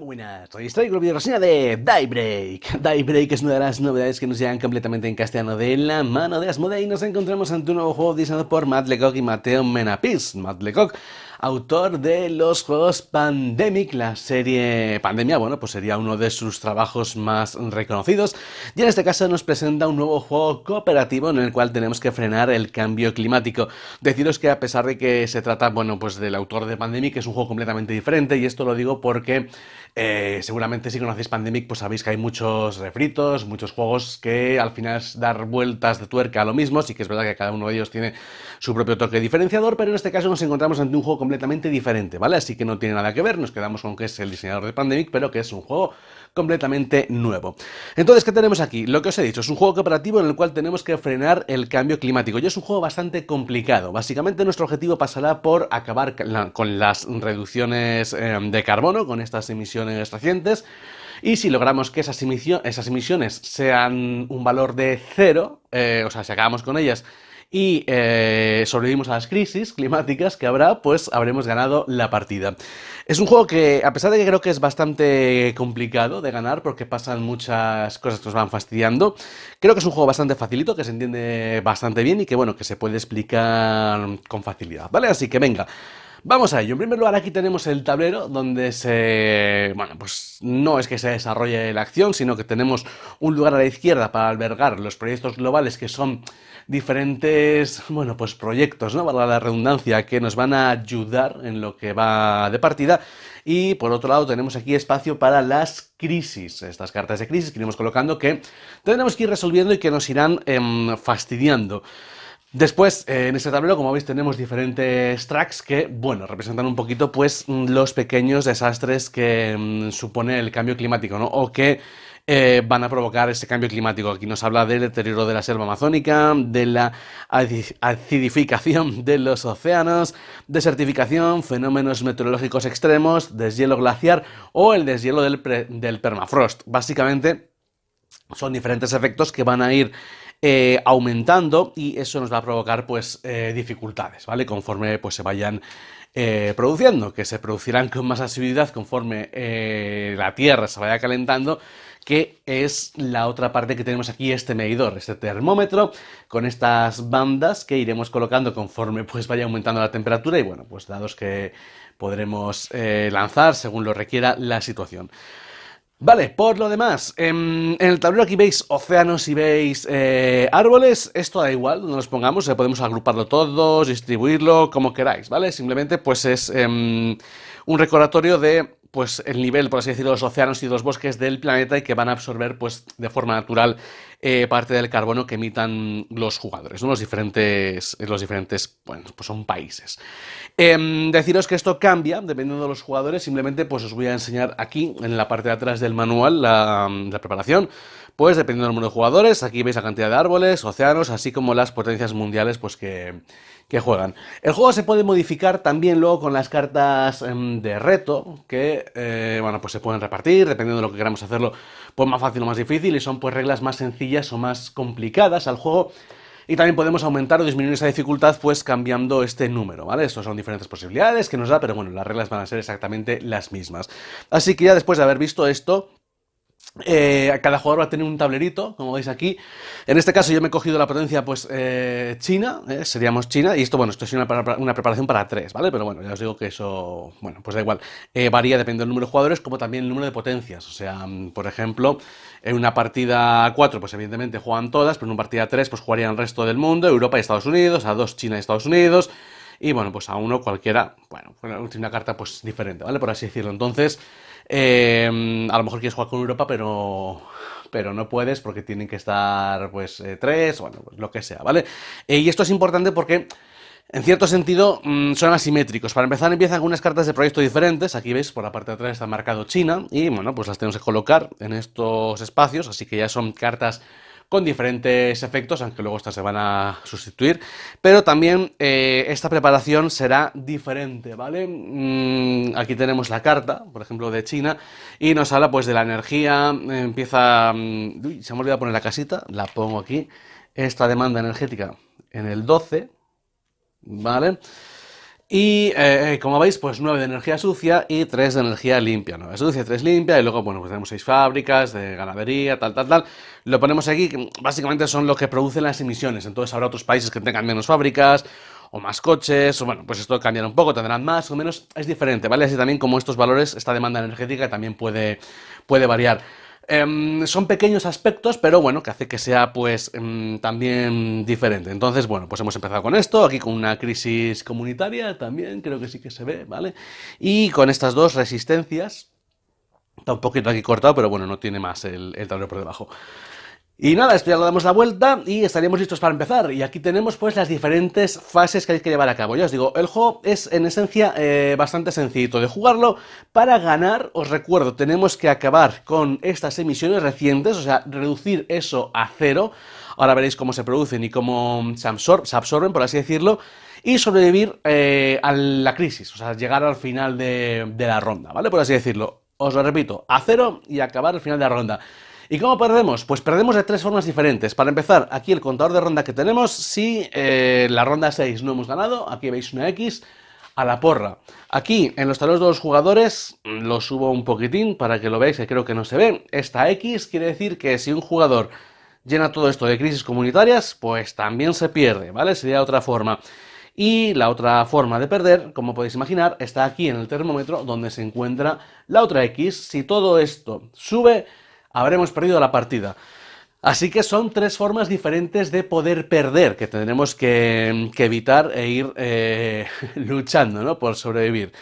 Buenas, hoy os traigo el video reseña de Daybreak. Daybreak es una de las novedades que nos llegan completamente en castellano de la mano de Asmodee y nos encontramos ante un nuevo juego diseñado por Matt Leacock y Matteo Menapis. Matt Leacock, autor de los juegos Pandemic, la serie Pandemia, bueno, pues sería uno de sus trabajos más reconocidos. Y en este caso nos presenta un nuevo juego cooperativo en el cual tenemos que frenar el cambio climático. Deciros que a pesar de que se trata, bueno, pues del autor de Pandemic, es un juego completamente diferente y esto lo digo porque seguramente si conocéis Pandemic pues sabéis que hay muchos refritos, muchos juegos que al final es dar vueltas de tuerca a lo mismo. Sí que es verdad que cada uno de ellos tiene su propio toque diferenciador, pero en este caso nos encontramos ante un juego completamente diferente, ¿vale? Así que no tiene nada que ver, nos quedamos con que es el diseñador de Pandemic, pero que es un juego completamente nuevo. Entonces, ¿qué tenemos aquí? Lo que os he dicho, es un juego cooperativo en el cual tenemos que frenar el cambio climático y es un juego bastante complicado. Básicamente nuestro objetivo pasará por acabar con las reducciones de carbono, con estas emisiones recientes. Y si logramos que esas emisiones sean un valor de cero, o sea, si acabamos con ellas y sobrevivimos a las crisis climáticas que habrá, pues habremos ganado la partida. Es un juego que, a pesar de que creo que es bastante complicado de ganar, porque pasan muchas cosas que nos van fastidiando, creo que es un juego bastante facilito, que se entiende bastante bien y que, bueno, que se puede explicar con facilidad, ¿vale? Así que venga. Vamos a ello. En primer lugar, aquí tenemos el tablero donde bueno, pues no es que se desarrolle la acción, sino que tenemos un lugar a la izquierda para albergar los proyectos globales que son diferentes, bueno, pues proyectos, ¿no? Valga la redundancia, que nos van a ayudar en lo que va de partida. Y por otro lado tenemos aquí espacio para las crisis, estas cartas de crisis que iremos colocando que tendremos que ir resolviendo y que nos irán fastidiando. Después, en este tablero, como veis, tenemos diferentes tracks que, bueno, representan un poquito, pues, los pequeños desastres que supone el cambio climático, ¿no? O que van a provocar ese cambio climático. Aquí nos habla del deterioro de la selva amazónica, de la acidificación de los océanos, desertificación, fenómenos meteorológicos extremos, deshielo glaciar o el deshielo del permafrost. Básicamente, son diferentes efectos que van a ir aumentando y eso nos va a provocar pues dificultades, ¿vale? Conforme pues se vayan produciendo, que se producirán con más asiduidad conforme la Tierra se vaya calentando, que es la otra parte que tenemos aquí, este medidor, este termómetro, con estas bandas que iremos colocando conforme pues vaya aumentando la temperatura y bueno, pues dados que podremos lanzar según lo requiera la situación. Vale, por lo demás, en el tablero aquí veis océanos y veis árboles. Esto da igual, donde los pongamos, podemos agruparlo todos, distribuirlo como queráis, ¿vale? Simplemente pues es un recordatorio de pues el nivel, por así decirlo, de los océanos y de los bosques del planeta y que van a absorber pues de forma natural parte del carbono que emitan los jugadores, ¿no? Los diferentes, bueno, pues son países. Deciros que esto cambia dependiendo de los jugadores, simplemente pues os voy a enseñar aquí en la parte de atrás del manual la preparación, pues dependiendo del número de jugadores, aquí veis la cantidad de árboles, océanos, así como las potencias mundiales pues que juegan. El juego se puede modificar también luego con las cartas de reto, que bueno, pues se pueden repartir, dependiendo de lo que queramos hacerlo, pues más fácil o más difícil, y son pues reglas más sencillas o más complicadas al juego. Y también podemos aumentar o disminuir esa dificultad pues cambiando este número, ¿vale? Estas son diferentes posibilidades que nos da, pero bueno, las reglas van a ser exactamente las mismas. Así que ya después de haber visto esto, cada jugador va a tener un tablerito, como veis aquí. En este caso yo me he cogido la potencia pues China, seríamos China, y esto, bueno, esto es una preparación para 3, ¿vale? Pero bueno, ya os digo que eso, bueno, pues da igual. Varía dependiendo del número de jugadores, como también el número de potencias. O sea, por ejemplo, en una partida 4, pues evidentemente juegan todas, pero en una partida 3, pues jugarían el resto del mundo, Europa y Estados Unidos, a 2 China y Estados Unidos, y bueno, pues a uno cualquiera, bueno, una carta pues diferente, ¿vale? Por así decirlo. Entonces, a lo mejor quieres jugar con Europa, pero no puedes porque tienen que estar pues 3, bueno, pues lo que sea, ¿vale? Y esto es importante porque en cierto sentido son asimétricos. Para empezar empiezan con unas cartas de proyecto diferentes. Aquí veis por la parte de atrás está marcado China y bueno, pues las tenemos que colocar en estos espacios, así que ya son cartas con diferentes efectos, aunque luego estas se van a sustituir, pero también esta preparación será diferente, ¿vale? Aquí tenemos la carta, por ejemplo, de China, y nos habla pues de la energía, empieza... uy, se me ha olvidado poner la casita, la pongo aquí, esta demanda energética en el 12, ¿vale? Y como veis, pues 9 de energía sucia y 3 de energía limpia. 9 sucia, 3 limpia, y luego, bueno, pues tenemos 6 fábricas de ganadería, tal, tal, tal. Lo ponemos aquí, que básicamente son lo que producen las emisiones. Entonces habrá otros países que tengan menos fábricas, o más coches, o bueno, pues esto cambiará un poco, tendrán más o menos, es diferente, ¿vale? Así también como estos valores, esta demanda energética también puede variar. Son pequeños aspectos, pero bueno, que hace que sea pues también diferente. Entonces, bueno, pues hemos empezado con esto, aquí con una crisis comunitaria también, creo que sí que se ve, ¿vale? Y con estas dos resistencias, está un poquito aquí cortado, pero bueno, no tiene más el tablero por debajo. Y nada, esto ya le damos la vuelta y estaríamos listos para empezar. Y aquí tenemos pues las diferentes fases que hay que llevar a cabo. Ya os digo, el juego es en esencia bastante sencillito de jugarlo. Para ganar, os recuerdo, tenemos que acabar con estas emisiones recientes, o sea, reducir eso a cero. Ahora veréis cómo se producen y cómo se absorben, por así decirlo. Y sobrevivir a la crisis, o sea, llegar al final de la ronda, ¿vale? Por así decirlo. Os lo repito, a cero y acabar al final de la ronda. ¿Y cómo perdemos? Pues perdemos de tres formas diferentes. Para empezar, aquí el contador de ronda que tenemos, si la ronda 6 no hemos ganado, aquí veis una X a la porra. Aquí, en los tableros de los jugadores, lo subo un poquitín para que lo veáis, que creo que no se ve. Esta X quiere decir que si un jugador llena todo esto de crisis comunitarias, pues también se pierde, ¿vale? Sería otra forma. Y la otra forma de perder, como podéis imaginar, está aquí en el termómetro donde se encuentra la otra X. Si todo esto sube, habremos perdido la partida. Así que son tres formas diferentes de poder perder, que tendremos que evitar e ir luchando, ¿no? Por sobrevivir.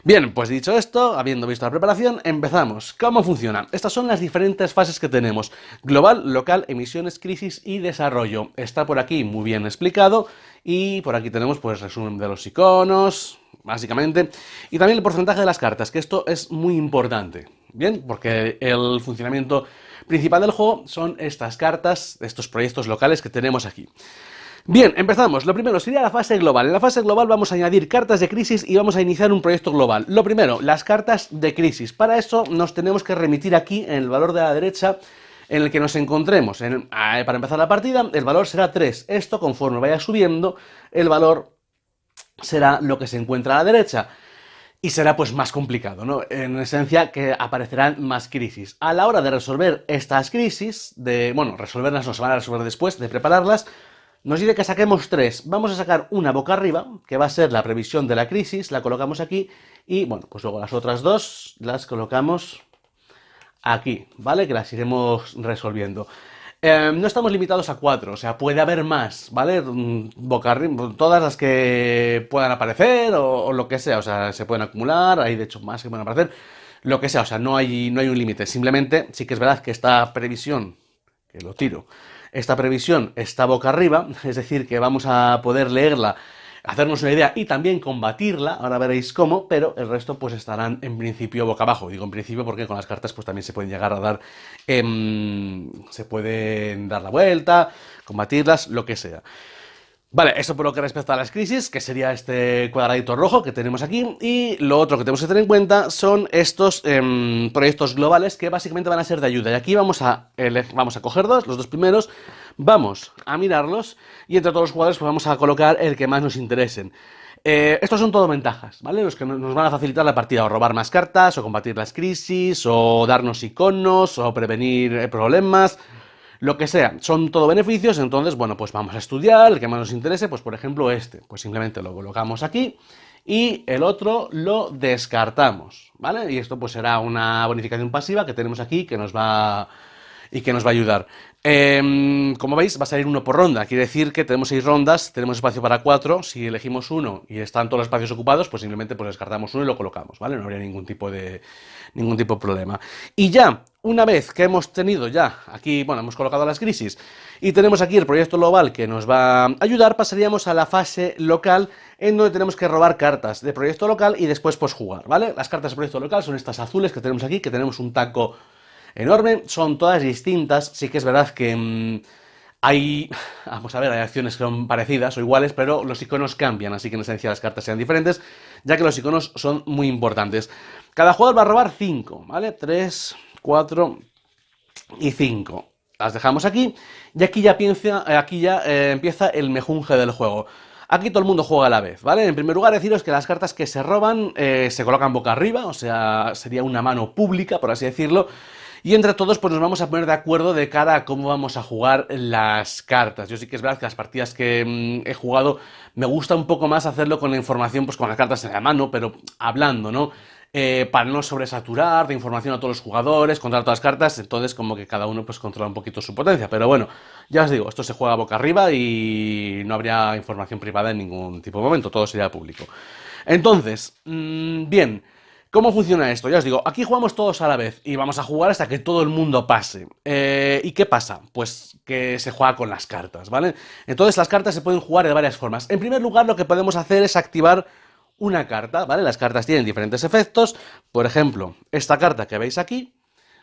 Bien, pues dicho esto, habiendo visto la preparación, empezamos. ¿Cómo funciona? Estas son las diferentes fases que tenemos. Global, local, emisiones, crisis y desarrollo. Está por aquí muy bien explicado y por aquí tenemos pues resumen de los iconos, básicamente, y también el porcentaje de las cartas, que esto es muy importante. Bien, porque el funcionamiento principal del juego son estas cartas, estos proyectos locales que tenemos aquí. Bien, empezamos. Lo primero sería la fase global. En la fase global vamos a añadir cartas de crisis y vamos a iniciar un proyecto global. Lo primero, las cartas de crisis. Para eso nos tenemos que remitir aquí en el valor de la derecha en el que nos encontremos. Para empezar la partida, el valor será 3. Esto, conforme vaya subiendo, el valor será lo que se encuentra a la derecha. Y será pues más complicado, ¿no? En esencia que aparecerán más crisis. A la hora de resolver estas crisis, resolverlas no se van a resolver después de prepararlas, nos dice que saquemos 3. Vamos a sacar una boca arriba, que va a ser la previsión de la crisis, la colocamos aquí, y bueno, pues luego las otras dos las colocamos aquí, ¿vale? Que las iremos resolviendo. No estamos limitados a 4, o sea, puede haber más, ¿vale? Boca arriba, todas las que puedan aparecer o lo que sea, o sea, se pueden acumular, hay de hecho más que pueden aparecer, lo que sea, o sea, no hay un límite. Simplemente sí que es verdad que esta previsión, que lo tiro, esta previsión está boca arriba, es decir, que vamos a poder leerla, hacernos una idea y también combatirla, ahora veréis cómo, pero el resto pues estarán en principio boca abajo. Digo en principio porque con las cartas pues también se pueden llegar a dar, se pueden dar la vuelta, combatirlas, lo que sea. Vale, eso por lo que respecta a las crisis, que sería este cuadradito rojo que tenemos aquí, y lo otro que tenemos que tener en cuenta son estos proyectos globales que básicamente van a ser de ayuda. Y aquí vamos a coger los dos primeros, vamos a mirarlos, y entre todos los jugadores pues vamos a colocar el que más nos interesen. Estos son todo ventajas, ¿vale? Los que nos van a facilitar la partida, o robar más cartas, o combatir las crisis, o darnos iconos, o prevenir problemas. Lo que sea, son todo beneficios, entonces, bueno, pues vamos a estudiar el que más nos interese, pues por ejemplo este, pues simplemente lo colocamos aquí y el otro lo descartamos, ¿vale? Y esto pues será una bonificación pasiva que tenemos aquí que nos va a ayudar. Como veis, va a salir uno por ronda, quiere decir que tenemos 6 rondas, tenemos espacio para 4, si elegimos uno y están todos los espacios ocupados, pues simplemente pues descartamos uno y lo colocamos, ¿vale? No habría ningún tipo de problema. Y ya, una vez que hemos tenido ya aquí, bueno, hemos colocado las crisis y tenemos aquí el proyecto global que nos va a ayudar, pasaríamos a la fase local en donde tenemos que robar cartas de proyecto local y después pues jugar, ¿vale? Las cartas de proyecto local son estas azules que tenemos aquí, que tenemos un taco enorme, son todas distintas, sí que es verdad que hay acciones que son parecidas o iguales, pero los iconos cambian, así que en esencia las cartas sean diferentes, ya que los iconos son muy importantes. Cada jugador va a robar 5, ¿vale? 3, 4 y 5. Las dejamos aquí y aquí ya empieza el mejunje del juego. Aquí todo el mundo juega a la vez, ¿vale? En primer lugar, deciros que las cartas que se roban se colocan boca arriba, o sea, sería una mano pública, por así decirlo. Y entre todos, pues nos vamos a poner de acuerdo de cara a cómo vamos a jugar las cartas. Yo sí que es verdad que las partidas que he jugado, me gusta un poco más hacerlo con la información, pues con las cartas en la mano, pero hablando, ¿no? Para no sobresaturar de información a todos los jugadores, controlar todas las cartas, entonces como que cada uno pues controla un poquito su potencia. Pero bueno, ya os digo, esto se juega boca arriba y no habría información privada en ningún tipo de momento, todo sería público. Entonces, bien. ¿Cómo funciona esto? Ya os digo, aquí jugamos todos a la vez y vamos a jugar hasta que todo el mundo pase. ¿Y qué pasa? Pues que se juega con las cartas, ¿vale? Entonces las cartas se pueden jugar de varias formas. En primer lugar, lo que podemos hacer es activar una carta, ¿vale? Las cartas tienen diferentes efectos. Por ejemplo, esta carta que veis aquí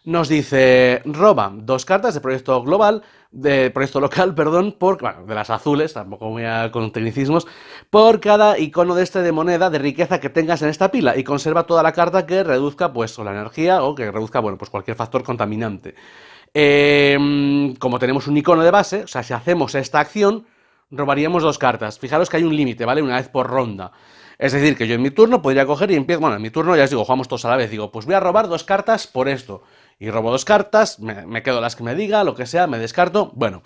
nos dice, roba 2 cartas de proyecto global, de proyecto local, perdón, bueno, de las azules, tampoco voy a con tecnicismos, por cada icono de de moneda de riqueza que tengas en esta pila y conserva toda la carta que reduzca, pues, o la energía o que reduzca, bueno, pues cualquier factor contaminante. Como tenemos un icono de base, o sea, si hacemos esta acción, robaríamos 2 cartas. Fijaros que hay un límite, ¿vale? Una vez por ronda. Es decir, que yo en mi turno podría coger y empiezo, bueno, en mi turno ya os digo, jugamos todos a la vez, digo, pues voy a robar 2 cartas por esto. Y robo 2 cartas, me quedo las que me diga, lo que sea, me descarto. Bueno,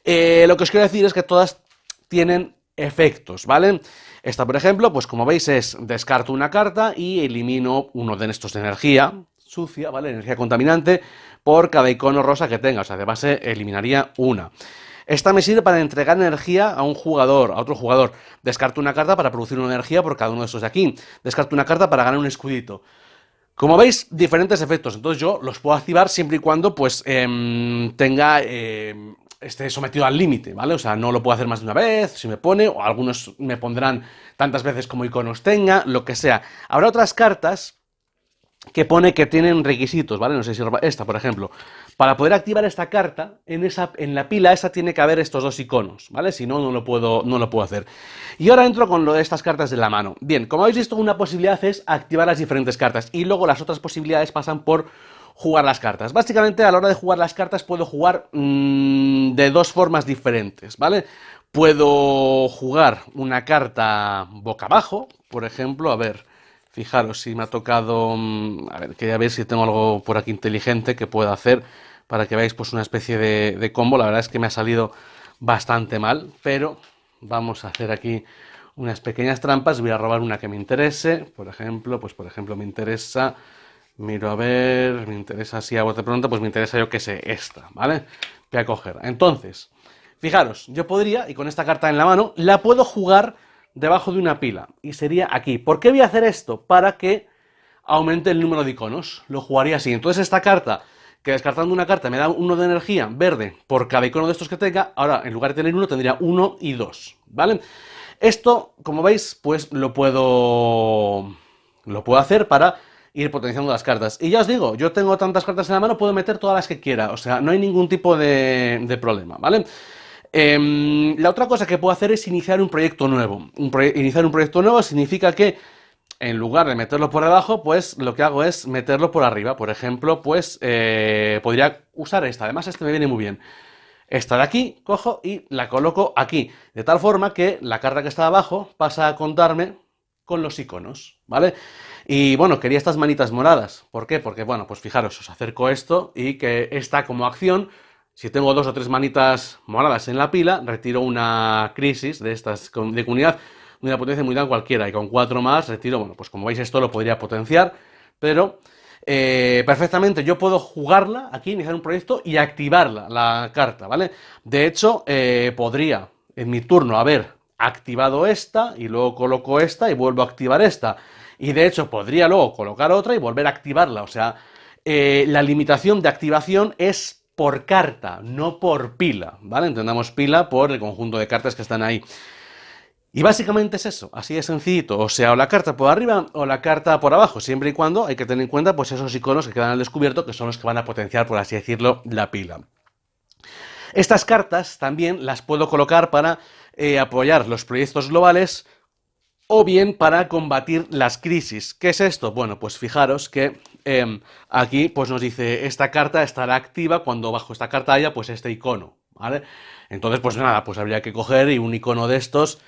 lo que os quiero decir es que todas tienen efectos, ¿vale? Esta, por ejemplo, pues como veis es descarto una carta y elimino uno de estos de energía sucia, ¿vale? Energía contaminante por cada icono rosa que tenga, o sea, de base eliminaría una. Esta me sirve para entregar energía a un jugador, a otro jugador. Descarto una carta para producir una energía por cada uno de estos de aquí. Descarto una carta para ganar un escudito. Como veis, diferentes efectos. Entonces yo los puedo activar siempre y cuando pues esté sometido al límite, ¿vale? O sea, no lo puedo hacer más de una vez, si me pone, o algunos me pondrán tantas veces como iconos tenga, lo que sea. Habrá otras cartas que pone que tienen requisitos, ¿vale? No sé si esta, por ejemplo. Para poder activar esta carta, en la pila esa tiene que haber estos 2 iconos, ¿vale? Si no, no lo puedo hacer. Y ahora entro con lo de estas cartas de la mano. Bien, como habéis visto, una posibilidad es activar las diferentes cartas. Y luego las otras posibilidades pasan por jugar las cartas. Básicamente, a la hora de jugar las cartas, puedo jugar de 2 formas diferentes, ¿vale? Puedo jugar una carta boca abajo, por ejemplo, a ver... Fijaros, si me ha tocado... A ver, quería ver si tengo algo por aquí inteligente que pueda hacer para que veáis pues una especie de combo. La verdad es que me ha salido bastante mal, pero vamos a hacer aquí unas pequeñas trampas. Voy a robar una que me interese. Por ejemplo, me interesa... Miro a ver... Me interesa así a bote pronto, pues me interesa yo que sé, esta, ¿vale? Voy a coger. Entonces, fijaros, yo podría, y con esta carta en la mano, la puedo jugar debajo de una pila, y sería aquí. ¿Por qué voy a hacer esto? Para que aumente el número de iconos. Lo jugaría así. Entonces esta carta, que descartando una carta me da 1 de energía verde por cada icono de estos que tenga, ahora en lugar de tener 1 tendría 1 y 2, ¿vale? Esto, como veis, pues lo puedo hacer para ir potenciando las cartas. Y ya os digo, yo tengo tantas cartas en la mano, puedo meter todas las que quiera, o sea, no hay ningún tipo de problema, ¿vale? La otra cosa que puedo hacer es iniciar un proyecto nuevo. Iniciar un proyecto nuevo significa que en lugar de meterlo por debajo, pues lo que hago es meterlo por arriba. Por ejemplo, pues podría usar esta. Además, este me viene muy bien. Esta de aquí, cojo y la coloco aquí. De tal forma que la carta que está abajo pasa a contarme con los iconos, ¿vale? Y bueno, quería estas manitas moradas. ¿Por qué? Porque, bueno, pues fijaros, os acerco esto y que esta como acción... Si tengo 2 o 3 manitas moradas en la pila, retiro una crisis de estas de comunidad de una potencia muy grande cualquiera. Y con 4 más retiro, bueno, pues como veis esto lo podría potenciar, pero perfectamente yo puedo jugarla aquí, iniciar un proyecto y activarla, la carta, ¿vale? De hecho, podría en mi turno haber activado esta y luego coloco esta y vuelvo a activar esta. Y de hecho podría luego colocar otra y volver a activarla. O sea, la limitación de activación es por carta, no por pila, ¿vale? Entendamos pila por el conjunto de cartas que están ahí. Y básicamente es eso, así de sencillito, o sea, o la carta por arriba o la carta por abajo, siempre y cuando hay que tener en cuenta pues esos iconos que quedan al descubierto, que son los que van a potenciar, por así decirlo, la pila. Estas cartas también las puedo colocar para apoyar los proyectos globales o bien para combatir las crisis. ¿Qué es esto? Bueno, pues fijaros que aquí pues nos dice esta carta estará activa cuando bajo esta carta haya pues este icono, ¿vale? Entonces pues nada, pues habría que coger y un icono de estos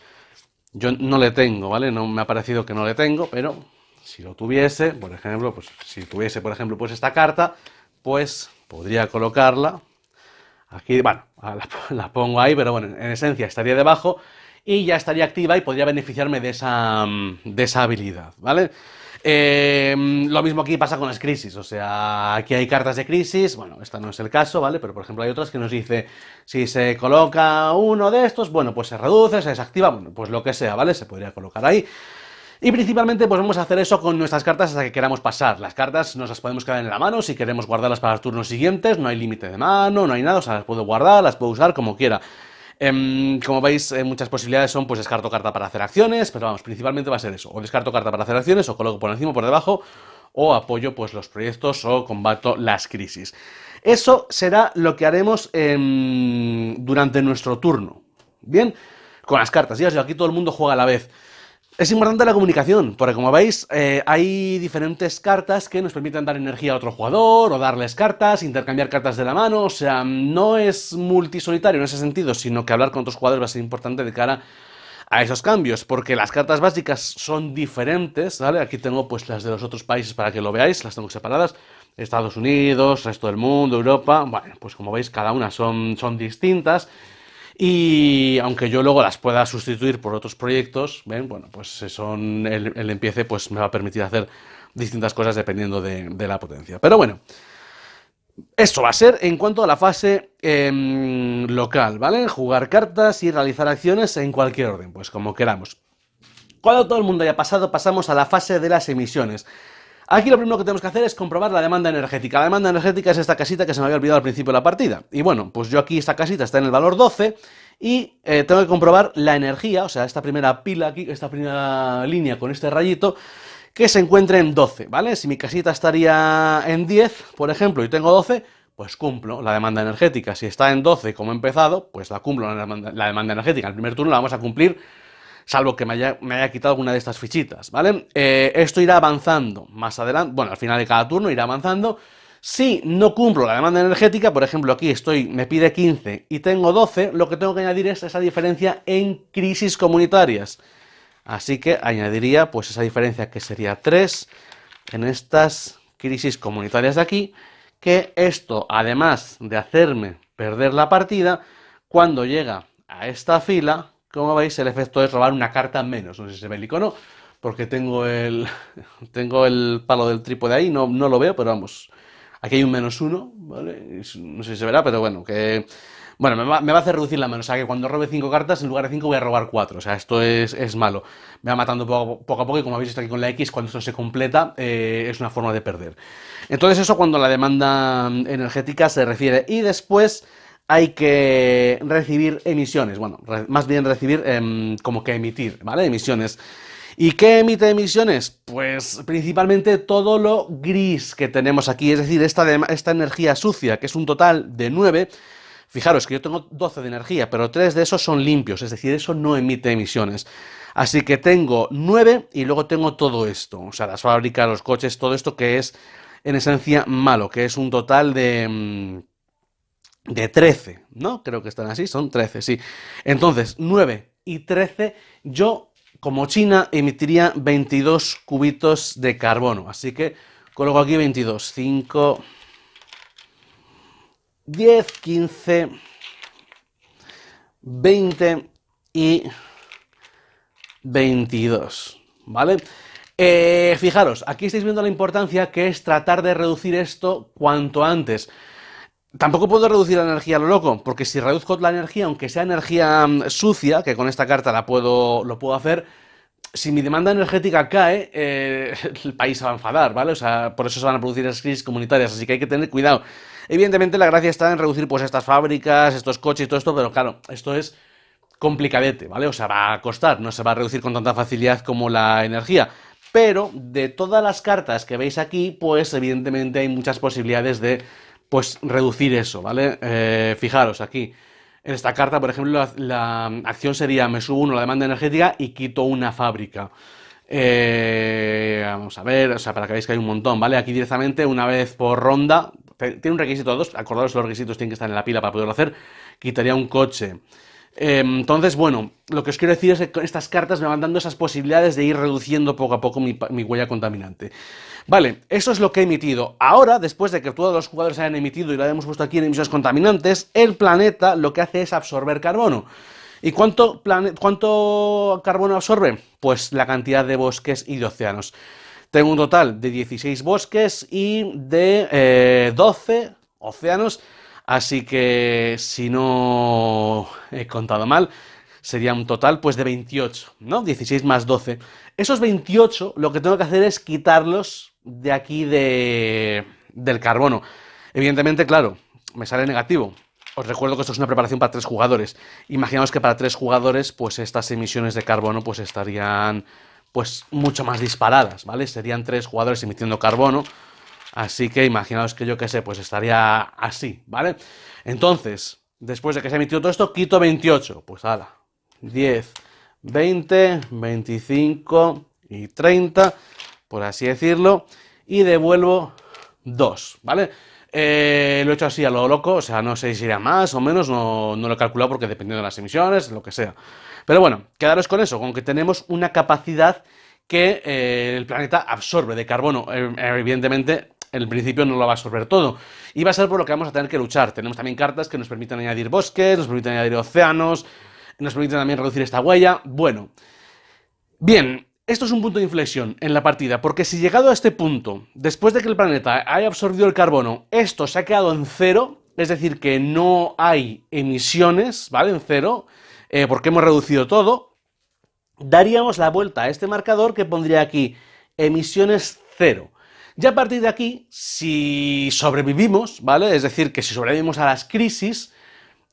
Yo no le tengo, ¿vale? No me ha parecido que no le tengo, pero si lo tuviese, por ejemplo, pues si tuviese, por ejemplo, pues esta carta, pues podría colocarla aquí, bueno, la pongo ahí, pero bueno, en esencia estaría debajo y ya estaría activa y podría beneficiarme de esa habilidad, ¿vale? Lo mismo aquí pasa con las crisis, o sea, aquí hay cartas de crisis, bueno, esta no es el caso, ¿vale? Pero por ejemplo hay otras que nos dice, si se coloca uno de estos, bueno, pues se reduce, se desactiva, bueno, pues lo que sea, ¿vale? Se podría colocar ahí. Y principalmente pues vamos a hacer eso con nuestras cartas hasta que queramos pasar. Las cartas nos las podemos quedar en la mano si queremos guardarlas para los turnos siguientes, no hay límite de mano, no hay nada, o sea, las puedo guardar, las puedo usar como quiera. Como veis, muchas posibilidades son, pues descarto carta para hacer acciones, pero vamos, principalmente va a ser eso, o descarto carta para hacer acciones, o coloco por encima o por debajo, o apoyo pues los proyectos o combato las crisis. Eso será lo que haremos durante nuestro turno. Bien, con las cartas, ya os digo, aquí todo el mundo juega a la vez. Es importante la comunicación, porque como veis, hay diferentes cartas que nos permiten dar energía a otro jugador, o darles cartas, intercambiar cartas de la mano, o sea, no es multisolitario en ese sentido, sino que hablar con otros jugadores va a ser importante de cara a esos cambios, porque las cartas básicas son diferentes, ¿vale? Aquí tengo pues las de los otros países para que lo veáis, las tengo separadas, Estados Unidos, resto del mundo, Europa, bueno, pues como veis cada una son distintas, y aunque yo luego las pueda sustituir por otros proyectos, ¿ven? Bueno, pues son el empiece pues me va a permitir hacer distintas cosas dependiendo de la potencia. Pero bueno, esto va a ser en cuanto a la fase local, ¿vale? Jugar cartas y realizar acciones en cualquier orden, pues como queramos. Cuando todo el mundo haya pasado, pasamos a la fase de las emisiones. Aquí lo primero que tenemos que hacer es comprobar la demanda energética. La demanda energética es esta casita que se me había olvidado al principio de la partida. Y bueno, pues yo aquí esta casita está en el valor 12 y tengo que comprobar la energía, o sea, esta primera pila aquí, esta primera línea con este rayito, que se encuentre en 12, ¿vale? Si mi casita estaría en 10, por ejemplo, y tengo 12, pues cumplo la demanda energética. Si está en 12 como he empezado, pues la cumplo la demanda energética. En el primer turno la vamos a cumplir, salvo que me haya quitado alguna de estas fichitas, ¿vale? Esto irá avanzando más adelante, bueno, al final de cada turno irá avanzando. Si no cumplo la demanda energética, por ejemplo, aquí me pide 15 y tengo 12, lo que tengo que añadir es esa diferencia en crisis comunitarias. Así que añadiría pues esa diferencia que sería 3 en estas crisis comunitarias de aquí, que esto, además de hacerme perder la partida, cuando llega a esta fila, como veis, el efecto es robar una carta menos. No sé si se ve el icono, porque tengo el palo del trípode ahí, no lo veo, pero vamos, aquí hay un -1, ¿vale? No sé si se verá, pero bueno, que... Bueno, me va a hacer reducir la mano, o sea que cuando robe 5 cartas, en lugar de 5 voy a robar 4, o sea, esto es malo. Me va matando poco a poco y como habéis visto aquí con la X, cuando esto se completa, es una forma de perder. Entonces eso cuando la demanda energética se refiere. Y después hay que recibir emisiones, bueno, más bien recibir como que emitir, ¿vale? Emisiones. ¿Y qué emite emisiones? Pues principalmente todo lo gris que tenemos aquí, es decir, esta energía sucia, que es un total de 9. Fijaros que yo tengo 12 de energía, pero 3 de esos son limpios, es decir, eso no emite emisiones. Así que tengo 9 y luego tengo todo esto, o sea, las fábricas, los coches, todo esto que es en esencia malo, que es un total de 13, ¿no? Creo que están así, son 13, sí. Entonces, 9 y 13, yo, como China, emitiría 22 cubitos de carbono. Así que coloco aquí 22, 5, 10, 15, 20 y 22, ¿vale? Fijaros, aquí estáis viendo la importancia que es tratar de reducir esto cuanto antes. Tampoco puedo reducir la energía a lo loco, porque si reduzco la energía, aunque sea energía sucia, que con esta carta lo puedo hacer, si mi demanda energética cae, el país se va a enfadar, ¿vale? O sea, por eso se van a producir esas crisis comunitarias, así que hay que tener cuidado. Evidentemente la gracia está en reducir pues estas fábricas, estos coches y todo esto, pero claro, esto es complicadete, ¿vale? O sea, va a costar, no se va a reducir con tanta facilidad como la energía. Pero de todas las cartas que veis aquí, pues evidentemente hay muchas posibilidades de pues reducir eso, ¿vale? Fijaros aquí, en esta carta, por ejemplo, la acción sería me subo 1 la demanda energética y quito una fábrica. Vamos a ver, o sea, para que veáis que hay un montón, ¿vale? Aquí directamente, una vez por ronda, tiene un requisito de 2, acordaros los requisitos tienen que estar en la pila para poderlo hacer, quitaría un coche. Entonces, bueno, lo que os quiero decir es que con estas cartas me van dando esas posibilidades de ir reduciendo poco a poco mi huella contaminante. Vale, eso es lo que he emitido. Ahora, después de que todos los jugadores hayan emitido y lo hayamos puesto aquí en emisiones contaminantes, el planeta lo que hace es absorber carbono. ¿Y cuánto carbono absorbe? Pues la cantidad de bosques y de océanos. Tengo un total de 16 bosques y de 12 océanos, así que si no he contado mal, sería un total pues de 28, ¿no? 16 más 12. Esos 28 lo que tengo que hacer es quitarlos de aquí del carbono. Evidentemente, claro, me sale negativo. Os recuerdo que esto es una preparación para 3 jugadores. Imaginaos que para 3 jugadores, pues estas emisiones de carbono pues estarían pues mucho más disparadas, ¿vale? Serían 3 jugadores emitiendo carbono. Así que imaginaos que yo qué sé, pues estaría así, ¿vale? Entonces, después de que se ha emitido todo esto, quito 28. Pues ala, 10, 20, 25 y 30, por así decirlo, y devuelvo 2, ¿vale? Lo he hecho así a lo loco, o sea, no sé si irá más o menos, no lo he calculado porque dependiendo de las emisiones, lo que sea. Pero bueno, quedaros con eso, con que tenemos una capacidad que el planeta absorbe de carbono. Evidentemente, en el principio no lo va a absorber todo. Y va a ser por lo que vamos a tener que luchar. Tenemos también cartas que nos permiten añadir bosques, nos permiten añadir océanos, nos permiten también reducir esta huella. Bueno, bien, esto es un punto de inflexión en la partida, porque si llegado a este punto, después de que el planeta haya absorbido el carbono, esto se ha quedado en cero, es decir, que no hay emisiones, ¿vale? En cero, porque hemos reducido todo, daríamos la vuelta a este marcador que pondría aquí emisiones cero. Ya a partir de aquí, si sobrevivimos, ¿vale? Es decir, que si sobrevivimos a las crisis,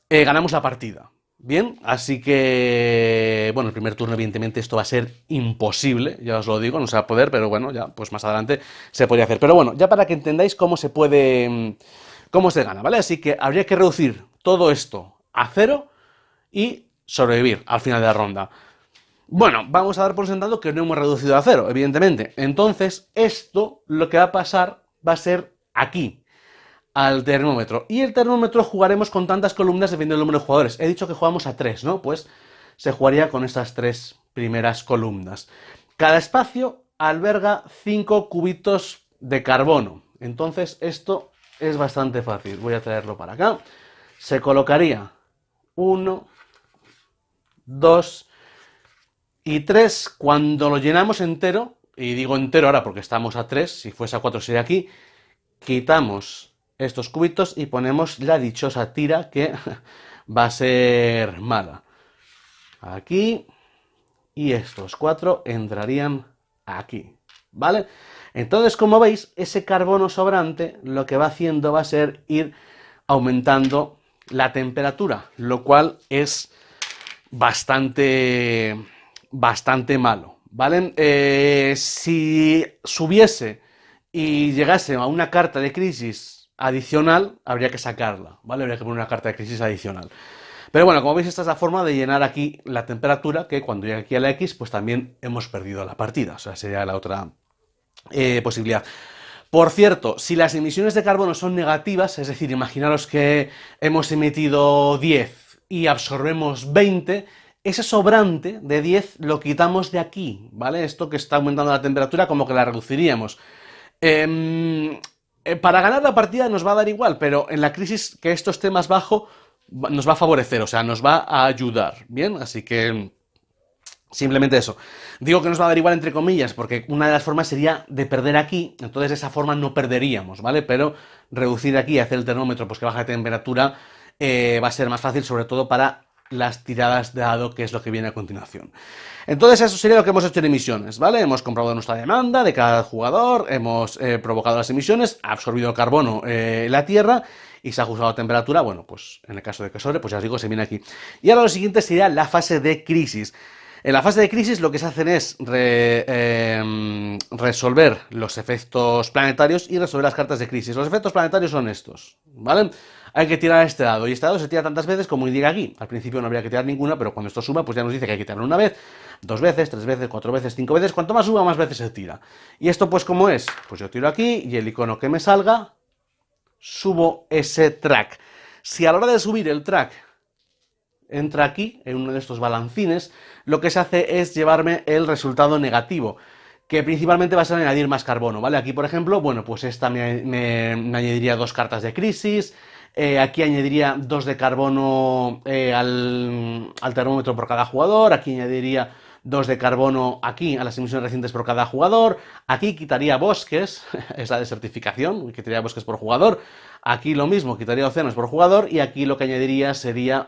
ganamos la partida. Bien, así que, bueno, el primer turno evidentemente esto va a ser imposible, ya os lo digo, no se va a poder, pero bueno, ya pues más adelante se podría hacer. Pero bueno, ya para que entendáis cómo se puede, cómo se gana, ¿vale? Así que habría que reducir todo esto a cero y sobrevivir al final de la ronda. Bueno, vamos a dar por sentado que no hemos reducido a cero, evidentemente. Entonces, esto lo que va a pasar va a ser aquí, al termómetro. Y el termómetro jugaremos con tantas columnas dependiendo del número de jugadores. He dicho que jugamos a 3, ¿no? Pues se jugaría con estas 3 primeras columnas. Cada espacio alberga 5 cubitos de carbono. Entonces, esto es bastante fácil. Voy a traerlo para acá. Se colocaría 1, 2 y 3 cuando lo llenamos entero, y digo entero ahora porque estamos a 3, si fuese a 4 sería aquí, quitamos estos cubitos y ponemos la dichosa tira que va a ser mala. Aquí, y estos 4 entrarían aquí, ¿vale? Entonces, como veis, ese carbono sobrante lo que va haciendo va a ser ir aumentando la temperatura, lo cual es bastante malo, ¿vale? Si subiese y llegase a una carta de crisis adicional, habría que sacarla, ¿vale? Habría que poner una carta de crisis adicional. Pero bueno, como veis, esta es la forma de llenar aquí la temperatura, que cuando llegue aquí a la X, pues también hemos perdido la partida. O sea, sería la otra posibilidad. Por cierto, si las emisiones de carbono son negativas, es decir, imaginaros que hemos emitido 10 y absorbemos 20, ese sobrante de 10 lo quitamos de aquí, ¿vale? Esto que está aumentando la temperatura como que la reduciríamos. Para ganar la partida nos va a dar igual, pero en la crisis que esto esté más bajo nos va a favorecer, o sea, nos va a ayudar, ¿bien? Así que simplemente eso. Digo que nos va a dar igual entre comillas, porque una de las formas sería de perder aquí, entonces de esa forma no perderíamos, ¿vale? Pero reducir aquí y hacer el termómetro, pues que baja de temperatura, va a ser más fácil, sobre todo para las tiradas de dado, que es lo que viene a continuación. Entonces eso sería lo que hemos hecho en emisiones, ¿vale? Hemos comprobado nuestra demanda de cada jugador, hemos provocado las emisiones, ha absorbido el carbono la Tierra y se ha ajustado la temperatura, bueno, pues en el caso de que sobre, pues ya os digo, se viene aquí. Y ahora lo siguiente sería la fase de crisis. En la fase de crisis lo que se hacen es resolver los efectos planetarios y resolver las cartas de crisis. Los efectos planetarios son estos, ¿vale? Hay que tirar este dado, y este dado se tira tantas veces como indica aquí. Al principio no habría que tirar ninguna, pero cuando esto suba, pues ya nos dice que hay que tirar una vez, 2 veces, 3 veces, 4 veces, 5 veces. Cuanto más suba, más veces se tira. ¿Y esto pues cómo es? Pues yo tiro aquí y el icono que me salga, subo ese track. Si a la hora de subir el track entra aquí, en uno de estos balancines, lo que se hace es llevarme el resultado negativo, que principalmente va a ser añadir más carbono, ¿vale? Aquí, por ejemplo, bueno, pues esta me añadiría 2 cartas de crisis, aquí añadiría 2 de carbono al termómetro por cada jugador, aquí añadiría 2 de carbono aquí a las emisiones recientes por cada jugador, aquí quitaría bosques, es la desertificación, quitaría bosques por jugador, aquí lo mismo, quitaría océanos por jugador y aquí lo que añadiría sería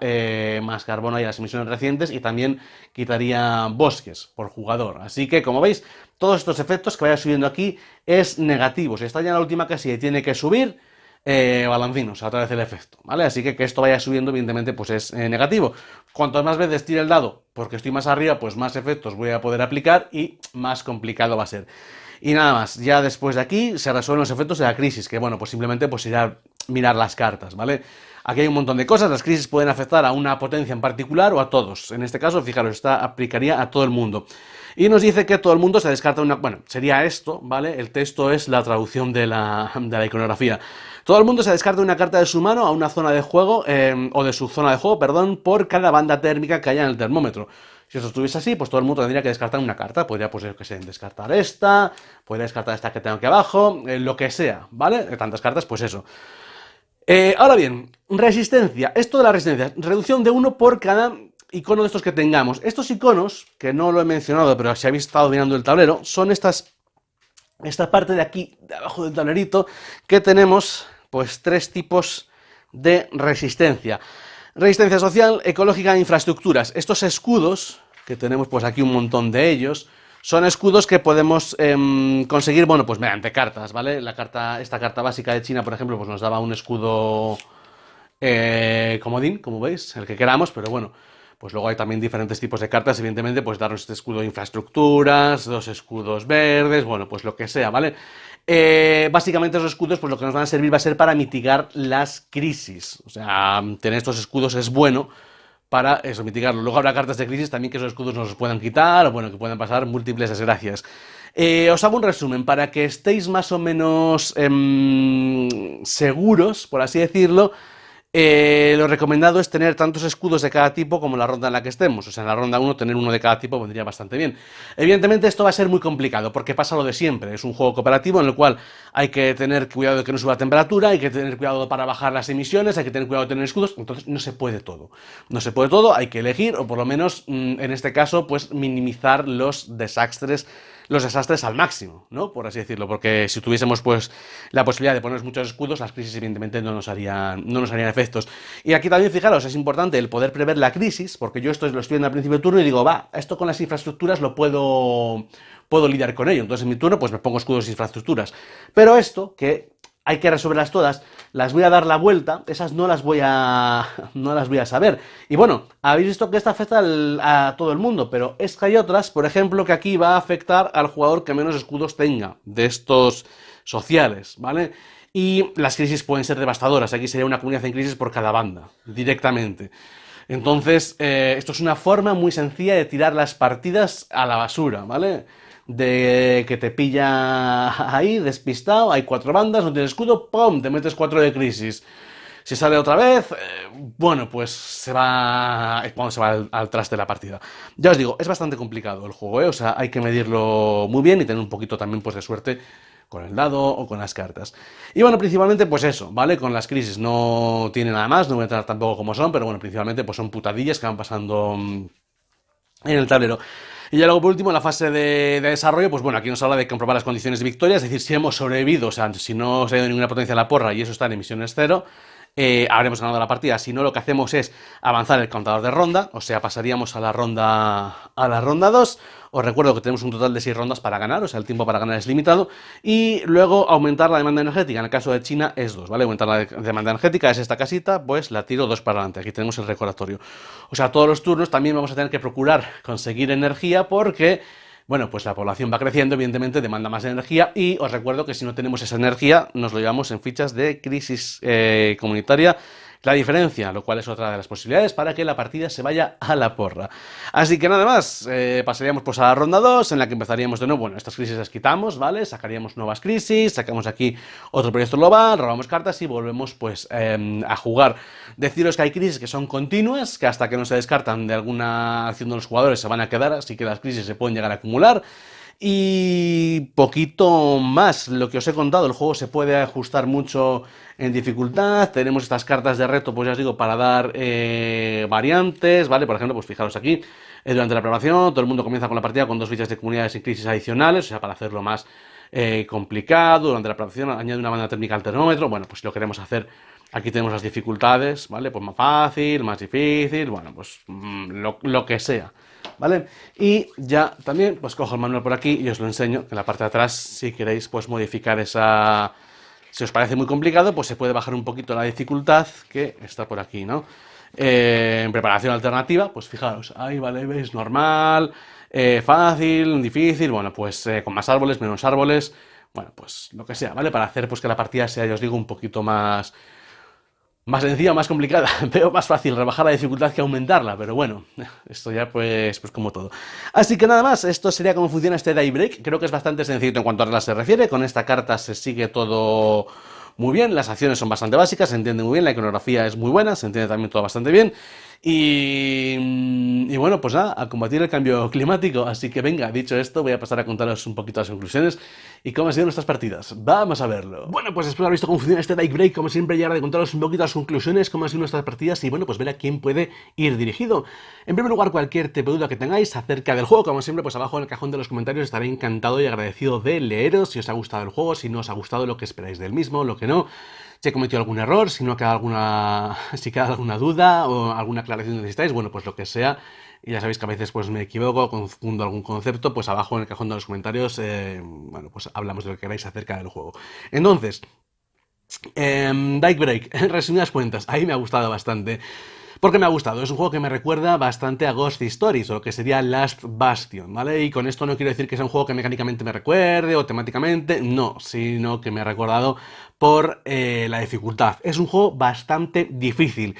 más carbono a las emisiones recientes y también quitaría bosques por jugador. Así que, como veis, todos estos efectos que vaya subiendo aquí es negativo. Si está ya en la última casilla y tiene que subir, balancino, o sea, otra vez el efecto, ¿vale? Así que esto vaya subiendo, evidentemente, pues es negativo. Cuantas más veces tire el dado, porque estoy más arriba, pues más efectos voy a poder aplicar y más complicado va a ser. Y nada más, ya después de aquí se resuelven los efectos de la crisis, que bueno, pues simplemente pues irá a mirar las cartas, ¿vale? Aquí hay un montón de cosas, las crisis pueden afectar a una potencia en particular o a todos. En este caso, fijaros, esta aplicaría a todo el mundo. Y nos dice que todo el mundo se descarta una... Bueno, sería esto, ¿vale? El texto es la traducción de la iconografía. Todo el mundo se descarta una carta de su mano a una zona de juego, o de su zona de juego, perdón, por cada banda térmica que haya en el termómetro. Si esto estuviese así, pues todo el mundo tendría que descartar una carta. Podría, pues, yo que sé, descartar esta, podría descartar esta que tengo aquí abajo, lo que sea, ¿vale? De tantas cartas, pues eso. Ahora bien, resistencia. Esto de la resistencia, reducción de 1 por cada icono de estos que tengamos. Estos iconos, que no lo he mencionado, pero si habéis estado mirando el tablero, son esta parte de aquí, de abajo del tablerito, que tenemos pues 3 tipos de resistencia. Resistencia social, ecológica e infraestructuras. Estos escudos, que tenemos pues aquí un montón de ellos, son escudos que podemos conseguir, bueno, pues mediante cartas, ¿vale? Esta carta básica de China, por ejemplo, pues nos daba un escudo comodín, como veis, el que queramos, pero bueno, pues luego hay también diferentes tipos de cartas, evidentemente, pues darnos este escudo de infraestructuras, 2 escudos verdes, bueno, pues lo que sea, ¿vale? Básicamente esos escudos, pues lo que nos van a servir va a ser para mitigar las crisis. O sea, tener estos escudos es bueno para eso, mitigarlo. Luego habrá cartas de crisis también que esos escudos nos los puedan quitar, o bueno, que puedan pasar múltiples desgracias. Os hago un resumen para que estéis más o menos seguros, por así decirlo. Lo recomendado es tener tantos escudos de cada tipo como la ronda en la que estemos. O sea, en la ronda 1 tener uno de cada tipo vendría bastante bien. Evidentemente esto va a ser muy complicado porque pasa lo de siempre. Es un juego cooperativo en el cual hay que tener cuidado de que no suba la temperatura, hay que tener cuidado para bajar las emisiones, hay que tener cuidado de tener escudos. Entonces no se puede todo. No se puede todo, hay que elegir o por lo menos en este caso pues minimizar los desastres al máximo, ¿no? Por así decirlo, porque si tuviésemos pues la posibilidad de poner muchos escudos, las crisis evidentemente no nos harían efectos. Y aquí también, fijaros, es importante el poder prever la crisis, porque yo esto lo estoy viendo al principio de turno y digo, va, esto con las infraestructuras lo puedo lidiar con ello. Entonces en mi turno pues me pongo escudos de infraestructuras. Pero esto, que hay que resolverlas todas, las voy a dar la vuelta, esas no las voy a saber. Y bueno, habéis visto que esta afecta a todo el mundo, pero es que hay otras, por ejemplo, que aquí va a afectar al jugador que menos escudos tenga, de estos sociales, ¿vale? Y las crisis pueden ser devastadoras, aquí sería una comunidad en crisis por cada banda, directamente. Entonces, esto es una forma muy sencilla de tirar las partidas a la basura, ¿vale? De que te pilla ahí, despistado, hay 4 bandas, no tienes escudo, ¡pum!, te metes 4 de crisis. Si sale otra vez, bueno, pues es cuando se va al traste de la partida. Ya os digo, es bastante complicado el juego, ¿eh? O sea, hay que medirlo muy bien y tener un poquito también pues de suerte con el dado o con las cartas. Y bueno, principalmente pues eso, ¿vale? Con las crisis no tiene nada más, no voy a entrar tampoco como son, pero bueno, principalmente pues son putadillas que van pasando en el tablero. Y ya luego, por último, en la fase de desarrollo, pues bueno, aquí nos habla de comprobar las condiciones de victoria, es decir, si hemos sobrevivido, o sea, si no se ha ido ninguna potencia a la porra y eso está en emisiones 0, habremos ganado la partida. Si no, lo que hacemos es avanzar el contador de ronda, o sea, pasaríamos a la ronda 2. Os recuerdo que tenemos un total de 6 rondas para ganar, o sea, el tiempo para ganar es limitado. Y luego aumentar la demanda energética, en el caso de China es 2, ¿vale? Aumentar la demanda energética es esta casita, pues la tiro 2 para adelante. Aquí tenemos el recordatorio. O sea, todos los turnos también vamos a tener que procurar conseguir energía porque, bueno, pues la población va creciendo, evidentemente demanda más energía y os recuerdo que si no tenemos esa energía nos lo llevamos en fichas de crisis comunitaria la diferencia, lo cual es otra de las posibilidades para que la partida se vaya a la porra. Así que nada más, pasaríamos pues a la ronda 2, en la que empezaríamos de nuevo, bueno, estas crisis las quitamos, ¿vale? Sacaríamos nuevas crisis, sacamos aquí otro proyecto global, robamos cartas y volvemos pues a jugar. Deciros que hay crisis que son continuas, que hasta que no se descartan de alguna acción de los jugadores se van a quedar, así que las crisis se pueden llegar a acumular. Y poquito más, lo que os he contado, el juego se puede ajustar mucho en dificultad, tenemos estas cartas de reto, pues ya os digo, para dar variantes, ¿vale? Por ejemplo, pues fijaros aquí, durante la preparación, todo el mundo comienza con la partida con 2 fichas de comunidades y crisis adicionales, o sea, para hacerlo más complicado, durante la preparación añade una banda técnica al termómetro, bueno, pues si lo queremos hacer, aquí tenemos las dificultades, ¿vale? Pues más fácil, más difícil, bueno, pues lo que sea. ¿Vale? Y ya también, pues cojo el manual por aquí y os lo enseño, que en la parte de atrás, si queréis, pues modificar esa... Si os parece muy complicado, pues se puede bajar un poquito la dificultad, que está por aquí, ¿no? En preparación alternativa, pues fijaros, ahí, ¿vale? ¿Veis? Normal, fácil, difícil, bueno, pues con más árboles, menos árboles, bueno, pues lo que sea, ¿vale? Para hacer pues que la partida sea, ya os digo, un poquito más sencilla, más complicada. Veo más fácil rebajar la dificultad que aumentarla, pero bueno, esto ya pues como todo. Así que nada más, esto sería cómo funciona este Daybreak. Creo que es bastante sencillo en cuanto a reglas se refiere. Con esta carta se sigue todo muy bien, las acciones son bastante básicas, se entiende muy bien, la iconografía es muy buena, se entiende también todo bastante bien. Y bueno, pues nada, a combatir el cambio climático. Así que venga, dicho esto, voy a pasar a contaros un poquito las conclusiones y cómo han sido nuestras partidas. Vamos a verlo. Bueno, pues después de haber visto cómo funciona este Daybreak, como siempre, llegar a contaros un poquito las conclusiones, cómo han sido nuestras partidas y bueno, pues ver a quién puede ir dirigido. En primer lugar, cualquier tipo de duda que tengáis acerca del juego, como siempre, pues abajo en el cajón de los comentarios estaré encantado y agradecido de leeros si os ha gustado el juego, si no os ha gustado, lo que esperáis del mismo, lo que no. Si he cometido algún error, si no queda si queda alguna duda o alguna aclaración que necesitáis, bueno, pues lo que sea. Y ya sabéis que a veces pues me equivoco, confundo algún concepto, pues abajo en el cajón de los comentarios, bueno, pues hablamos de lo que queráis acerca del juego. Entonces, Daybreak, en resumidas cuentas, ahí me ha gustado bastante. Porque me ha gustado, es un juego que me recuerda bastante a Ghost Stories, o lo que sería Last Bastion, ¿vale? Y con esto no quiero decir que sea un juego que mecánicamente me recuerde o temáticamente, no, sino que me ha recordado por la dificultad. Es un juego bastante difícil.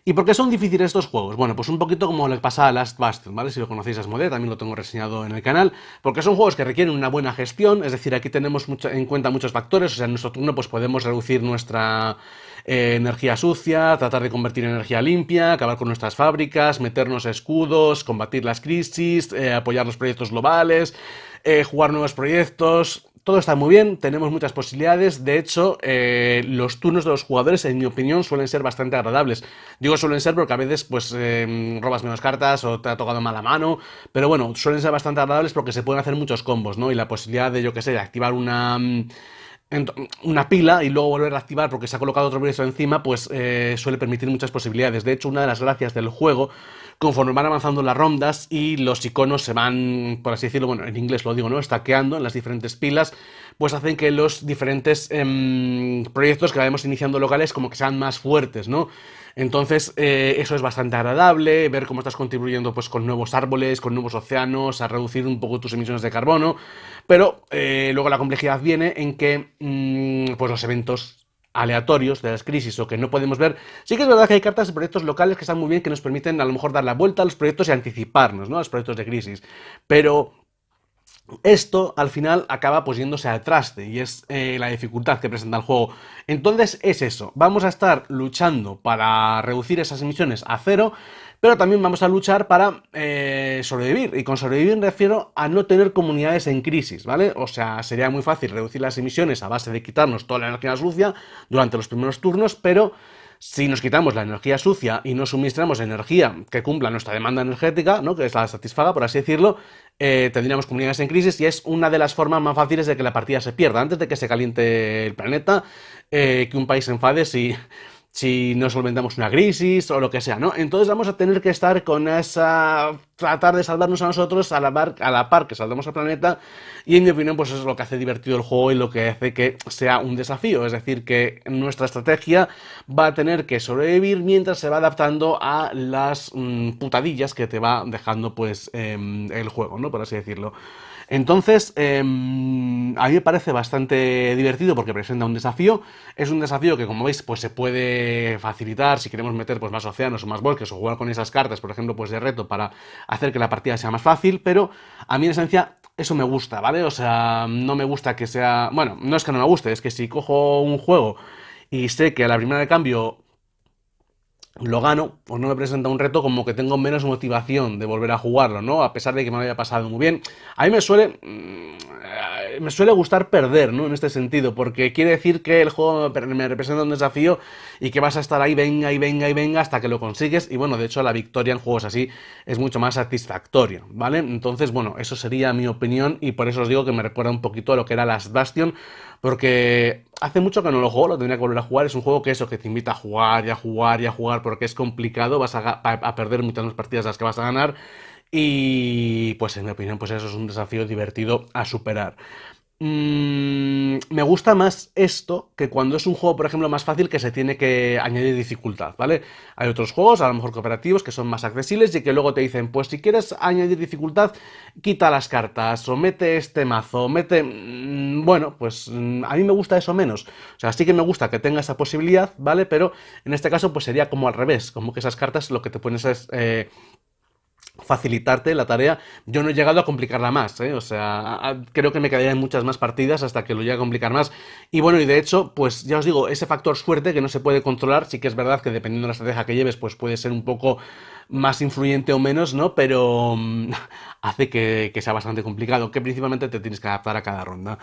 ¿Y por qué son difíciles estos juegos? Bueno, pues un poquito como le pasa a Last Bastion, ¿vale? Si lo conocéis a Asmodee, también lo tengo reseñado en el canal, porque son juegos que requieren una buena gestión, es decir, aquí tenemos en cuenta muchos factores, o sea, en nuestro turno pues podemos reducir nuestra energía sucia, tratar de convertir en energía limpia, acabar con nuestras fábricas, meternos escudos, combatir las crisis, apoyar los proyectos globales, jugar nuevos proyectos. Todo está muy bien, tenemos muchas posibilidades, de hecho, los turnos de los jugadores, en mi opinión, suelen ser bastante agradables. Digo suelen ser porque a veces, pues, robas menos cartas o te ha tocado mala mano, pero bueno, suelen ser bastante agradables porque se pueden hacer muchos combos, ¿no? Y la posibilidad de, yo qué sé, de activar una pila y luego volver a activar porque se ha colocado otro proyecto encima, pues suele permitir muchas posibilidades. De hecho, una de las gracias del juego, conforme van avanzando las rondas y los iconos se van, por así decirlo, bueno, en inglés lo digo, ¿no? Stackeando en las diferentes pilas, pues hacen que los diferentes proyectos que vayamos iniciando locales como que sean más fuertes, ¿no? Entonces, eso es bastante agradable, ver cómo estás contribuyendo pues, con nuevos árboles, con nuevos océanos, a reducir un poco tus emisiones de carbono, pero luego la complejidad viene en que pues los eventos aleatorios de las crisis o que no podemos ver, sí que es verdad que hay cartas de proyectos locales que están muy bien, que nos permiten a lo mejor dar la vuelta a los proyectos y anticiparnos, ¿no? A los proyectos de crisis, pero esto al final acaba pues yéndose al traste y es la dificultad que presenta el juego. Entonces es eso, vamos a estar luchando para reducir esas emisiones a cero, pero también vamos a luchar para sobrevivir. Y con sobrevivir me refiero a no tener comunidades en crisis, ¿vale? O sea, sería muy fácil reducir las emisiones a base de quitarnos toda la energía sucia durante los primeros turnos, pero si nos quitamos la energía sucia y no suministramos energía que cumpla nuestra demanda energética, ¿no? Que es la satisfaga, por así decirlo, tendríamos comunidades en crisis y es una de las formas más fáciles de que la partida se pierda. Antes de que se caliente el planeta, que un país se enfade si no solventamos una crisis o lo que sea, ¿no? Entonces vamos a tener que estar con esa... tratar de salvarnos a nosotros a la par que salvamos al planeta, y en mi opinión pues eso es lo que hace divertido el juego y lo que hace que sea un desafío, es decir, que nuestra estrategia va a tener que sobrevivir mientras se va adaptando a las putadillas que te va dejando pues el juego, ¿no? Por así decirlo. Entonces, a mí me parece bastante divertido porque presenta un desafío. Es un desafío que, como veis, pues se puede facilitar si queremos meter pues, más océanos o más bosques o jugar con esas cartas, por ejemplo, pues de reto para hacer que la partida sea más fácil. Pero a mí, en esencia, eso me gusta, ¿vale? O sea, no me gusta que sea... Bueno, no es que no me guste, es que si cojo un juego y sé que a la primera de cambio lo gano, pues no me presenta un reto, como que tengo menos motivación de volver a jugarlo, ¿no? A pesar de que me lo haya pasado muy bien. A mí me suele gustar perder, ¿no? En este sentido, porque quiere decir que el juego me representa un desafío y que vas a estar ahí, venga y venga y venga hasta que lo consigues. Y bueno, de hecho la victoria en juegos así es mucho más satisfactoria, ¿vale? Entonces, bueno, eso sería mi opinión y por eso os digo que me recuerda un poquito a lo que era Last Bastion, porque hace mucho que no lo juego, lo tendría que volver a jugar. Es un juego que eso, que te invita a jugar y a jugar y a jugar porque es complicado, vas a perder muchas más partidas de las que vas a ganar. Y pues en mi opinión, pues eso es un desafío divertido a superar. Me gusta más esto que cuando es un juego, por ejemplo, más fácil que se tiene que añadir dificultad, ¿vale? Hay otros juegos, a lo mejor cooperativos, que son más accesibles y que luego te dicen, pues si quieres añadir dificultad, quita las cartas, o mete este mazo, mete... bueno, pues a mí me gusta eso menos. O sea, sí que me gusta que tenga esa posibilidad, ¿vale? Pero en este caso, pues sería como al revés, como que esas cartas lo que te pones es... facilitarte la tarea. Yo no he llegado a complicarla más, ¿eh? O sea, creo que me quedaría en muchas más partidas hasta que lo llegue a complicar más. Y bueno, y de hecho, pues ya os digo, ese factor suerte que no se puede controlar, sí que es verdad que dependiendo de la estrategia que lleves, pues puede ser un poco más influyente o menos, ¿no? Pero hace que sea bastante complicado, que principalmente te tienes que adaptar a cada ronda.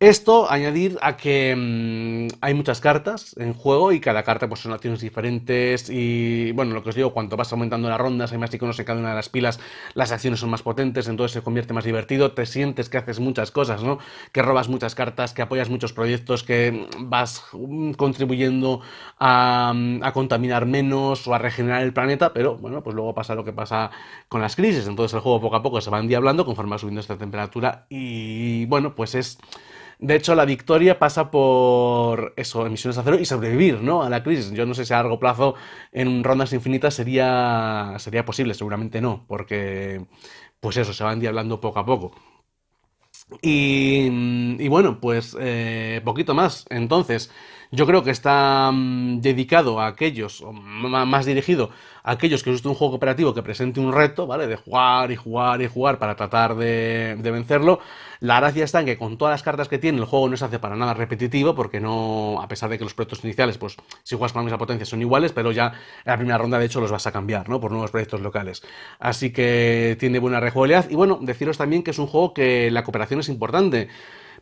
Esto añadir a que hay muchas cartas en juego y cada carta pues son acciones diferentes y bueno, lo que os digo, cuanto vas aumentando las rondas, hay más iconos en cada una de las pilas, las acciones son más potentes, entonces se convierte más divertido, te sientes que haces muchas cosas, ¿no? Que robas muchas cartas, que apoyas muchos proyectos, que vas contribuyendo a contaminar menos o a regenerar el planeta, pero bueno, pues luego pasa lo que pasa con las crisis, entonces el juego poco a poco se va endiablando conforme va subiendo esta temperatura y bueno, pues es... De hecho, la victoria pasa por eso, emisiones a cero y sobrevivir, ¿no? A la crisis. Yo no sé si a largo plazo en rondas infinitas sería posible, seguramente no, porque pues eso, se va endiablando poco a poco. Y bueno, pues poquito más. Entonces, yo creo que está dedicado a aquellos, o más dirigido a aquellos que guste un juego cooperativo que presente un reto, ¿vale? De jugar y jugar y jugar para tratar de vencerlo. La gracia está en que con todas las cartas que tiene el juego no se hace para nada repetitivo, porque no, a pesar de que los proyectos iniciales, pues si juegas con la misma potencia son iguales, pero ya en la primera ronda de hecho los vas a cambiar, ¿no? Por nuevos proyectos locales. Así que tiene buena rejugabilidad. Y bueno, deciros también que es un juego que la cooperación es importante.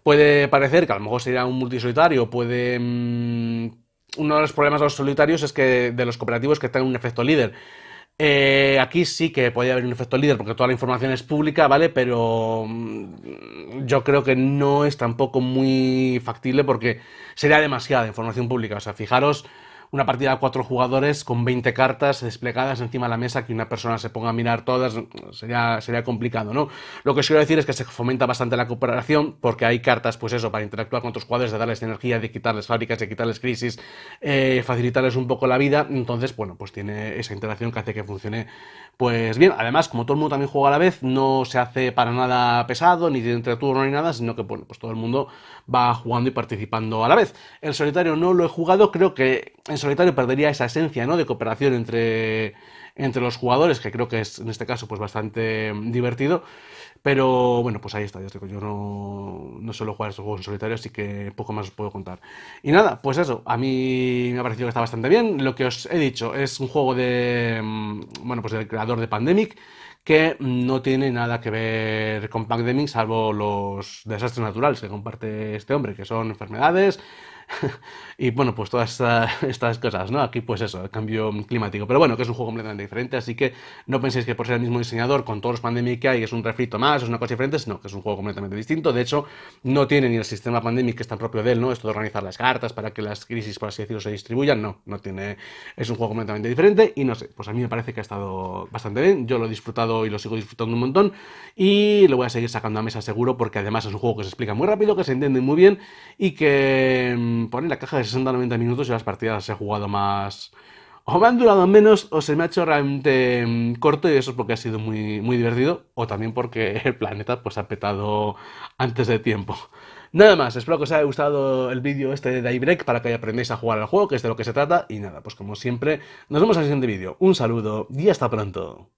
Puede parecer que a lo mejor sería un multisolitario, puede... uno de los problemas de los solitarios es que de los cooperativos que tengan un efecto líder. Aquí sí que podría haber un efecto líder porque toda la información es pública, ¿vale? Pero yo creo que no es tampoco muy factible porque sería demasiada información pública. O sea, fijaros una partida de 4 jugadores con 20 cartas desplegadas encima de la mesa que una persona se ponga a mirar todas, sería complicado, ¿no? Lo que os quiero decir es que se fomenta bastante la cooperación porque hay cartas, pues eso, para interactuar con otros jugadores, de darles energía, de quitarles fábricas, de quitarles crisis, facilitarles un poco la vida. Entonces, bueno, pues tiene esa interacción que hace que funcione pues bien. Además, como todo el mundo también juega a la vez, no se hace para nada pesado, ni de entreturno ni nada, sino que bueno, pues todo el mundo va jugando y participando a la vez. El solitario no lo he jugado, creo que en solitario perdería esa esencia, ¿no? De cooperación entre los jugadores, que creo que es en este caso pues bastante divertido. Pero bueno, pues ahí está, ya os digo, yo no suelo jugar estos juegos en solitario, así que poco más os puedo contar. Y nada, pues eso, a mí me ha parecido que está bastante bien. Lo que os he dicho es un juego bueno, pues del creador de Pandemic, que no tiene nada que ver con Pandemic, salvo los desastres naturales que comparte este hombre, que son enfermedades, y bueno, pues todas estas cosas, ¿no? Aquí pues eso, el cambio climático. Pero bueno, que es un juego completamente diferente, así que no penséis que por ser el mismo diseñador, con todos los Pandemic que hay, es un refrito más, es una cosa diferente, no, que es un juego completamente distinto. De hecho, no tiene ni el sistema Pandemic que es tan propio de él, ¿no? Esto de organizar las cartas para que las crisis, por así decirlo, se distribuyan, no tiene... Es un juego completamente diferente y no sé, pues a mí me parece que ha estado bastante bien, yo lo he disfrutado y lo sigo disfrutando un montón y lo voy a seguir sacando a mesa seguro porque además es un juego que se explica muy rápido, que se entiende muy bien y que pone la caja de 60 a 90 minutos y las partidas he jugado O me han durado menos o se me ha hecho realmente corto y eso es porque ha sido muy, muy divertido o también porque el planeta pues ha petado antes de tiempo. Nada más, espero que os haya gustado el vídeo este de Daybreak para que aprendáis a jugar al juego, que es de lo que se trata. Y nada, pues como siempre, nos vemos en el siguiente vídeo. Un saludo y hasta pronto.